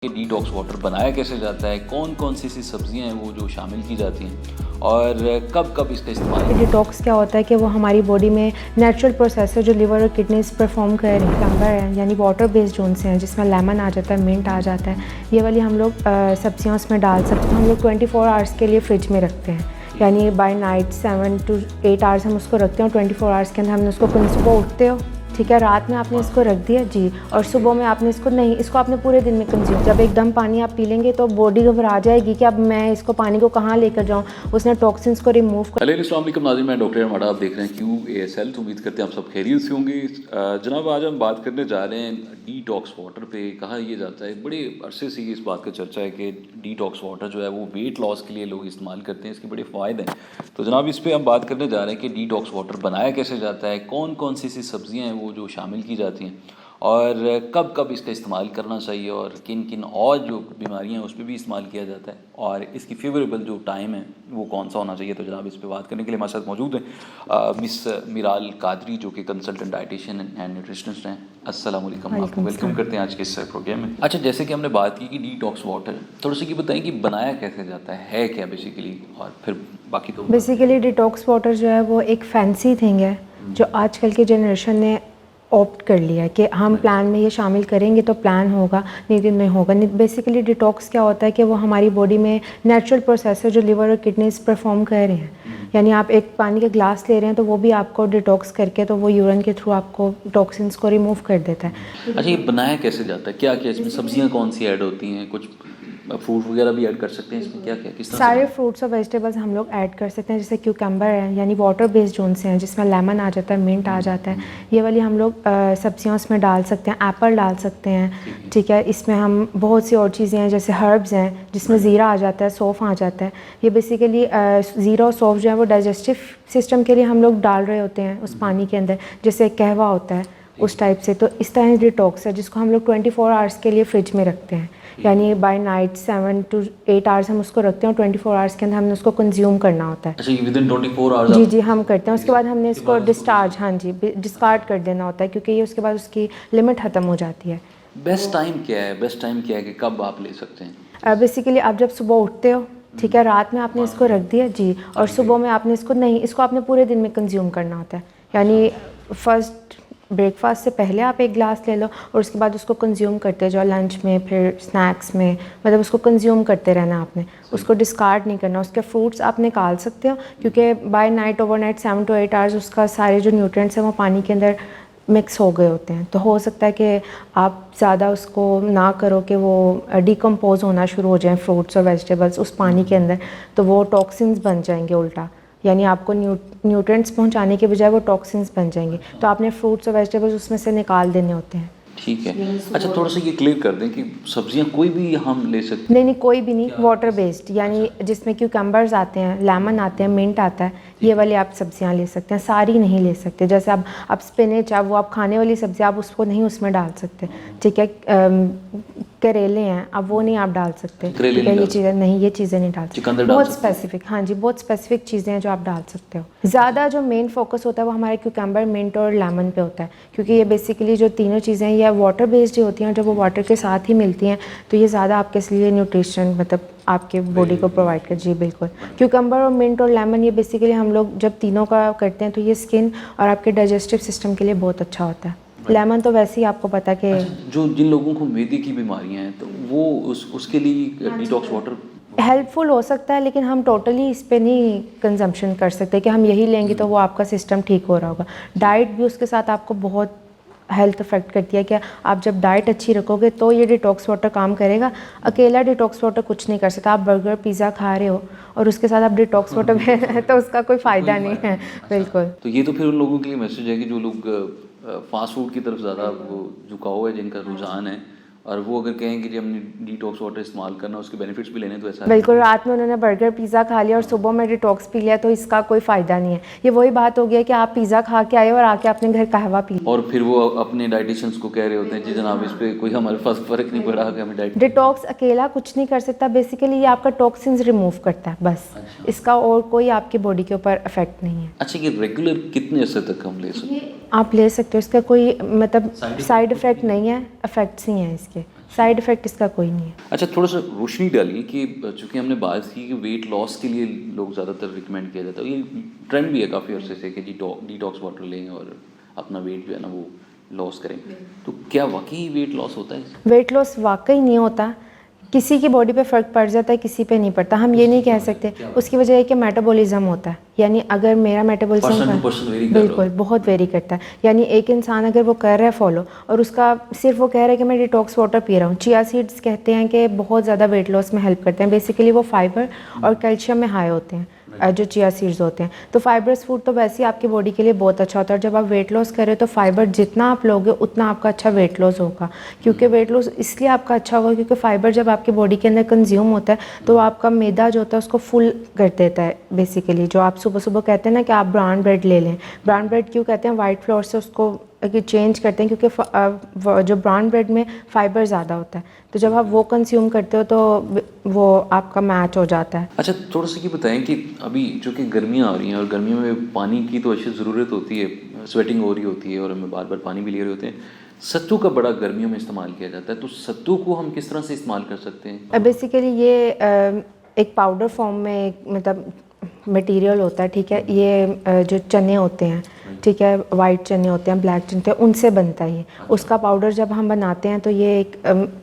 कि detox water बनाया कैसे जाता है, कौन कौन सी ऐसी सब्जियां हैं वो जो शामिल की जाती हैं और कब कब इसका इस्तेमाल। डिटॉक्स क्या होता है कि वो हमारी बॉडी में नेचुरल प्रोसेस है जो लिवर और किडनीज परफॉर्म कर रही हैं। प्लम्बर है यानी वाटर बेस्ड जोन से हैं जिसमें लेमन आ जाता है, मिंट आ जाता है, ये वाली हम लोग सब्जियां उसमें डाल सकते हैं। हम लोग 24 आवर्स के लिए फ्रिज में रखते हैं, यानी बाय नाइट 7 to 8 आवर्स हम उसको रखते हैं और 24 आवर्स के अंदर हमने उसको सुबह उठते हो, ठीक है, रात में आपने इसको रख दिया जी, और सुबह में आपने इसको नहीं, इसको आपने पूरे दिन में कंज्यूम। जब एकदम पानी आप पी लेंगे तो बॉडी घबरा जाएगी कि अब मैं इसको पानी को कहाँ लेकर जाऊँ, उसने टॉक्सिन्स को रिमूव कर। अस्सलाम वालेकुम नाज़रीन, मैं डॉक्टर हमारा, आप देख रहे हैं QASL। तो उम्मीद करते हैं आप सब खैरियत से होंगे। जनाब, आज हम बात करने जा रहे हैं डिटॉक्स वाटर पे। कहा यह जाता है, बड़े अरसे से इस बात का चर्चा है कि डिटॉक्स वाटर जो है वो वेट लॉस के लिए लोग इस्तेमाल करते हैं, इसके बड़े फ़ायदे हैं। तो जनाब, इस पर हम बात करने जा रहे हैं कि डिटॉक्स वाटर बनाया कैसे जाता है, कौन कौन सी ऐसी सब्जियाँ हैं वो जो शामिल की जाती हैं और कब कब इसका इस्तेमाल करना चाहिए और किन किन और जो बीमारियां हैं उस पर भी इस्तेमाल किया जाता है और इसकी फेवरेबल जो टाइम है वो कौन सा होना चाहिए। तो जनाब, इस पर बात करने के लिए हमारे साथ मौजूद हैं मिस मिराल कादरी, जो कि कंसल्टेंट डाइटिशियन एंड न्यूट्रिशनिस्ट हैं। अस्सलाम वालेकुम, आपको वेलकम करते हैं आज के इस प्रोग्राम में। अच्छा, जैसे कि हमने बात की कि डिटॉक्स वाटर, थोड़ा सा ये बताएं कि बनाया कैसे जाता है क्या बेसिकली, और फिर बाकी तो। बेसिकली डिटॉक्स वाटर जो है वो एक फैंसी थिंग है जो आजकल की जनरेशन ने ऑप्ट कर लिया है कि हम प्लान में ये शामिल करेंगे तो प्लान होगा, नहीं तो नहीं होगा। बेसिकली डिटॉक्स क्या होता है कि वो हमारी बॉडी में नेचुरल प्रोसेस है जो लिवर और किडनीज परफॉर्म कर रहे हैं। यानी आप एक पानी का ग्लास ले रहे हैं तो वो भी आपको डिटॉक्स करके, तो वो यूरिन के थ्रू आपको टॉक्सिन्स को रिमूव कर देता है। अच्छा, ये बनाया कैसे जाता है, क्या क्या इसमें सब्जियां कौन सी ऐड होती हैं, कुछ फ्रूट वगैरह भी ऐड कर सकते हैं इसमें, क्या क्या किस तरह सारे फ्रूट्स और वेजिटेबल्स हम लोग ऐड कर सकते हैं, जैसे क्यूकम्बर है यानी वाटर बेस्ड जोन से हैं जिसमें लेमन आ जाता है, मिंट आ जाता है, ये वाली हम लोग सब्जियां उसमें डाल सकते हैं, एप्पल डाल सकते हैं, ठीक है। इसमें हम बहुत सी और चीज़ें हैं जैसे हर्ब्स हैं जिसमें ज़ीरा आ जाता है, सौंफ आ जाता है। ये बेसिकली ज़ीरा और सौंफ जो है वो डाइजेस्टिव सिस्टम के लिए हम लोग डाल रहे होते हैं उस पानी के अंदर, जैसे कहवा होता है उस टाइप से। तो इस तरह डिटॉक्स है जिसको हम लोग 24 आवर्स के लिए फ्रिज में रखते हैं, यानी बाय नाइट 7 to 8 आवर्स हम उसको रखते हैं और 24 आवर्स के अंदर हमने उसको कंज्यूम करना होता है। अच्छा, ये विदिन 24 आवर्स? जी जी, हम करते हैं। उसके बाद हमने इसको डिस्चार्ज, हाँ जी, डिस्कार्ड कर देना होता है क्योंकि ये उसके बाद उसकी लिमिट ख़त्म हो जाती है। बेस्ट टाइम क्या है, बेस्ट टाइम क्या है कि कब आप ले सकते हैं? बेसिकली आप जब सुबह उठते हो, ठीक है, रात में आपने इसको रख दिया जी, और सुबह में आपने इसको नहीं, इसको आपने पूरे दिन में कंज्यूम करना होता है। यानी फर्स्ट ब्रेकफास्ट से पहले आप एक गिलास ले लो और उसके बाद उसको कंज्यूम करते जाओ, लंच में, फिर स्नैक्स में, मतलब उसको कंज्यूम करते रहना आपने, उसको डिस्कार्ड नहीं करना। उसके फ्रूट्स आप निकाल सकते हो क्योंकि by night, overnight 7 to 8 hours उसका सारे जो न्यूट्रिएंट्स हैं वो पानी के अंदर मिक्स हो गए होते हैं। तो हो सकता है कि आप ज़्यादा उसको ना करो कि वो डिकम्पोज होना शुरू हो जाएं फ्रूट्स और वेजिटेबल्स उस पानी के अंदर, तो वो टॉक्सिन्स बन जाएंगे उल्टा, यानी आपको न्यूट्रिएंट्स पहुंचाने के बजाय वो टॉक्सिन्स बन जाएंगे। तो आपने फ्रूट्स और वेजिटेबल्स उसमें से निकाल देने होते हैं। ठीक है। अच्छा, थोड़ा सा ये क्लियर कर दें कि सब्जियां कोई भी हम ले सकते हैं? नहीं नहीं, कोई भी नहीं, वाटर बेस्ड, यानी जिसमें क्यूकम्बर्स आते हैं, लेमन आते हैं, मिंट आता है, ये वाली आप सब्जियां ले सकते हैं। सारी नहीं ले सकते, जैसे आप स्पिनच, आप वो आप खाने वाली सब्जी आप उसको नहीं उसमें डाल सकते, ठीक है। करेले हैं, अब वो नहीं आप डाल सकते, ठीक है, ये चीज़ें नहीं, ये चीज़ें नहीं डाल सकते। बहुत स्पेसिफिक, हाँ जी, बहुत स्पेसिफिक चीज़ें हैं जो आप डाल सकते हो। ज़्यादा जो मेन फोकस होता है वो हमारे क्यूकम्बर, मिंट और लेमन पे होता है क्योंकि ये बेसिकली जो तीनों चीज़ें हैं ये वाटर बेस्ड ही होती हैं, और जब वो वाटर के साथ ही मिलती हैं तो ये ज़्यादा आपके लिए न्यूट्रिशन, मतलब आपके बॉडी को प्रोवाइड कर। जी बिल्कुल, क्यूकम्बर और मिंट और लेमन ये बेसिकली हम लोग जब तीनों का करते हैं तो ये स्किन और आपके डाइजेस्टिव सिस्टम के लिए बहुत अच्छा होता है। लेमन तो वैसे ही आपको पता है कि जो जिन लोगों को मैदे की बीमारियां हैं तो वो उसके लिए डिटॉक्स वाटर हेल्पफुल हो सकता है, लेकिन हम टोटली इस पे नहीं कंजम्पशन कर सकते कि हम यही लेंगे तो वो आपका सिस्टम ठीक हो रहा होगा। डाइट भी उसके साथ आपको बहुत हेल्थ अफेक्ट करती है कि आप जब डाइट अच्छी रखोगे तो ये डिटॉक्स वाटर काम करेगा। अकेला डिटॉक्स वाटर कुछ नहीं कर सकता। आप बर्गर पिज़्ज़ा खा रहे हो और उसके साथ आप डिटॉक्स वाटर तो उसका कोई फ़ायदा नहीं है। बिल्कुल, तो ये तो फिर उन लोगों के लिए मैसेज है कि जो लोग फास्ट फूड की तरफ ज़्यादा वो झुकाव है, जिनका रुझान है, और वो अगर कहें कि हमने डिटॉक्स वाटर इस्तेमाल करना, उसके बेनिफिट्स भी लेने, तो ऐसा बिल्कुल। रात में उन्होंने बर्गर पिज़्ज़ा खा लिया और सुबह में डिटॉक्स पी लिया तो इसका कोई फ़ायदा नहीं है। ये वही बात हो गई है कि आप पिज़्ज़ा खा के आए और आके अपने घर कहवा पी, और फिर वो अपने डाइटिशियंस को कह रहे होते हैं जी जनाब इस पर कोई हमारे पास फ़र्क नहीं पड़ा कि हमें डाइट। डिटॉक्स अकेला कुछ नहीं कर सकता, बेसिकली ये आपका टॉक्सिन्स रिमूव करता है बस। अच्छा। इसका और कोई आपकी बॉडी के ऊपर इफेक्ट नहीं है। अच्छा, ये रेगुलर कितने अर्से तक हम ले सकते हैं? आप ले सकते हो, इसका कोई मतलब साइड इफ़ेक्ट नहीं है, इफ़ेक्ट्स ही हैं इसके। साइड इफ़ेक्ट इसका कोई नहीं है। अच्छा, थोड़ा सा रोशनी डालिए कि चूँकि हमने बात की कि वेट लॉस के लिए लोग ज़्यादातर रिकमेंड किया जाता है, ये ट्रेंड भी है काफ़ी अर्से से कि डिटॉक्स वाटर लें और अपना वेट जो है ना वो लॉस करें, तो क्या वाकई वेट लॉस होता है? वेट लॉस वाकई नहीं होता, किसी की बॉडी पे फ़र्क पड़ जाता है, किसी पे नहीं पड़ता। हम ये नहीं कह सकते, उसकी वजह है कि मेटाबॉलिज्म होता है, यानी अगर मेरा मेटाबॉलिज्म बिल्कुल बहुत वेरी करता है। यानी एक इंसान अगर वो कर रहा है फॉलो और उसका सिर्फ वो कह रहा है कि मैं डिटॉक्स वाटर पी रहा हूँ। चिया सीड्स कहते हैं कि बहुत ज़्यादा वेट लॉस में हेल्प करते हैं। बेसिकली वो फाइबर और कैल्शियम में हाई होते हैं जो चिया सीड्स होते हैं। तो फाइबरस फूड तो वैसे ही आपकी बॉडी के लिए बहुत अच्छा होता है। और जब आप वेट लॉस करें तो फाइबर जितना आप लोगे उतना आपका अच्छा वेट लॉस होगा, क्योंकि वेट लॉस इसलिए आपका अच्छा होगा क्योंकि फाइबर जब आपकी बॉडी के अंदर कंज्यूम होता है तो आपका मैदा जो होता है उसको फुल कर देता है। बेसिकली जो आप सुबह सुबह कहते हैं ना कि आप ब्राउन ब्रेड ले लें, ब्राउन ब्रेड क्यों कहते हैं, वाइट फ्लोर से उसको चेंज करते हैं क्योंकि जो ब्राउन ब्रेड में फ़ाइबर ज़्यादा होता है, तो जब आप वो कंज्यूम करते हो तो वो आपका मैच हो जाता है। अच्छा, थोड़ा सा ये बताएं कि अभी जो कि गर्मियाँ आ रही हैं और गर्मियों में पानी की तो अच्छी ज़रूरत होती है, स्वेटिंग हो रही होती है और हमें बार बार पानी भी ले रहे होते हैं। सत्तू का बड़ा गर्मियों में इस्तेमाल किया जाता है, तो सत्तू को हम किस तरह से इस्तेमाल कर सकते हैं? बेसिकली ये एक पाउडर फॉर्म में मतलब मटेरियल होता है, ठीक है। ये जो चने होते हैं, ठीक है, वाइट चने होते हैं, ब्लैक चने होते हैं, उनसे बनता है ये। उसका पाउडर जब हम बनाते हैं तो ये एक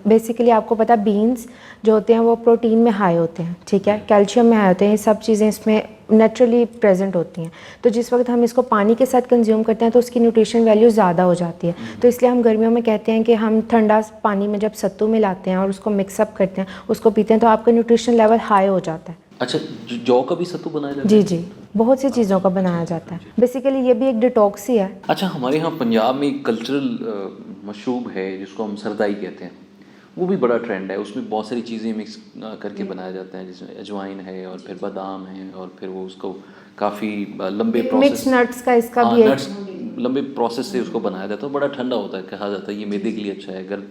बेसिकली आपको पता है बीन्स जो होते हैं वो प्रोटीन में हाई होते हैं, ठीक है, कैल्शियम में हाई होते हैं, ये सब चीज़ें इसमें नेचुरली प्रेजेंट होती हैं। तो जिस वक्त हम इसको पानी के साथ कंज्यूम करते हैं तो उसकी न्यूट्रिशन वैल्यू ज़्यादा हो जाती है। तो इसलिए हम गर्मियों में कहते हैं कि हम ठंडा पानी में जब सत्तू मिलाते हैं और उसको मिक्सअप करते हैं, उसको पीते हैं तो आपका न्यूट्रिशन लेवल हाई हो जाता है। अच्छा, जौ का भी सत्तू बनाया जाता जी है? जी, बहुत सी चीज़ों का बनाया जाता है। बेसिकली ये भी एक डिटॉक्स ही है। अच्छा, हमारे यहाँ पंजाब में एक कल्चरल मशरूब है जिसको हम सरदाई कहते हैं, वो भी बड़ा ट्रेंड है। उसमें बहुत सारी चीज़ें मिक्स करके बनाया जाता है, जिसमें अजवाइन है और फिर बादाम है और फिर वो उसको काफ़ी लंबे प्रोसेस, मिक्स नट्स का इसका भी नट्स लंबे प्रोसेस से उसको बनाया जाता है। बड़ा ठंडा होता है, कहा जाता है ये मैदे के लिए अच्छा है,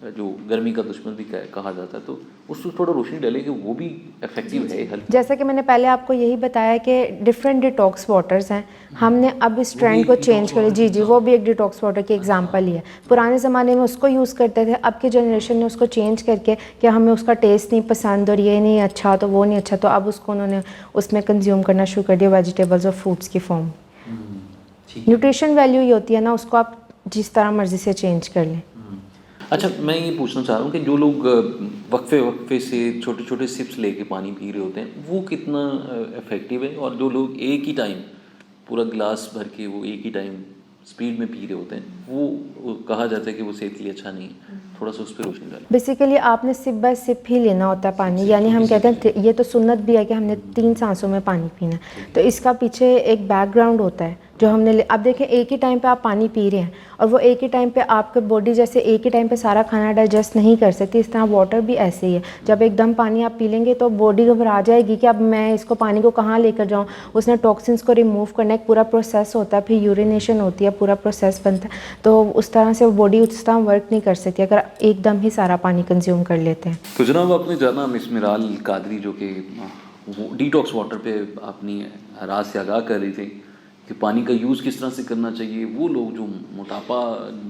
जो गर्मी का दुश्मन भी कहा जाता है। तो उसको थोड़ा रोशनी डालें कि वो भी इफेक्टिव है हेल्थ। जैसा कि मैंने पहले आपको यही बताया कि डिफरेंट डिटॉक्स वाटर्स हैं, हमने अब इस ट्रेंड को चेंज कर लिया। जी जी, वो भी एक डिटॉक्स वाटर की एग्जांपल ही है। पुराने ज़माने में उसको यूज़ करते थे, अब की जनरेशन ने उसको चेंज करके कि हमें उसका टेस्ट नहीं पसंद और ये नहीं अच्छा तो वो नहीं अच्छा, तो अब उसको उन्होंने उसमें कंज्यूम करना शुरू कर दिया वेजिटेबल्स और फ्रूट्स की फॉर्म। न्यूट्रिशन वैल्यू ये होती है ना, उसको आप जिस तरह मर्जी से चेंज कर लें। अच्छा, मैं ये पूछना चाह रहा हूँ कि जो लोग वक्फे से छोटे छोटे सिप्स लेके पानी पी रहे होते हैं वो कितना इफेक्टिव है, और जो लोग एक ही टाइम पूरा गिलास भर के वो एक ही टाइम स्पीड में पी रहे होते हैं वो कहा जाता है कि वो सेहत के लिए अच्छा नहीं है। थोड़ा सा उस पर रोशनी डालें। बेसिकली आपने सिप बाय सिप ही लेना होता है पानी, यानी हम कहते हैं ये तो सुन्नत भी है कि हमने 3 सांसों में पानी पीना है। तो इसका पीछे एक बैकग्राउंड होता है जो हमने अब देखें, एक ही टाइम पे आप पानी पी रहे हैं और वो एक ही टाइम पे आपके बॉडी जैसे एक ही टाइम पे सारा खाना डाइजेस्ट नहीं कर सकती, इस तरह वाटर भी ऐसे ही है। जब एकदम पानी आप पी लेंगे तो बॉडी घबरा जाएगी कि अब मैं इसको पानी को कहाँ लेकर जाऊँ, उसने टॉक्सिन्स को रिमूव करना एक पूरा प्रोसेस होता है, फिर यूरिनेशन होती है, पूरा प्रोसेस बनता है। तो उस तरह से बॉडी उस तरह वर्क नहीं कर सकती अगर एकदम ही सारा पानी कंज्यूम कर लेते हैं। तो जनाब, आपने जाना मिस मिराल कादरी जो कि डिटॉक्स वाटर पे अपनी राज से आगाह कर रही थी कि पानी का यूज़ किस तरह से करना चाहिए, वो लोग जो मोटापा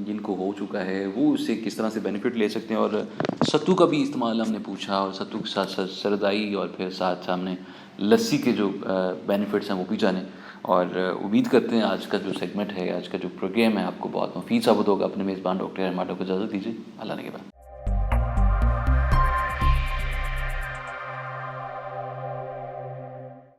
जिनको हो चुका है वो उससे किस तरह से बेनिफिट ले सकते हैं, और सत्तू का भी इस्तेमाल हमने पूछा, और सत्तू के साथ साथ सरदाई और फिर साथ हमने लस्सी के जो बेनिफिट्स हैं वो भी जाने। और उम्मीद करते हैं आज का जो सेगमेंट है, आज का जो प्रोग्राम है आपको बहुत मुफीद साबित होगा। अपने मेज़बान डॉक्टर अहमद को इजाज़त दीजिए, अल्लाह ने के बाद।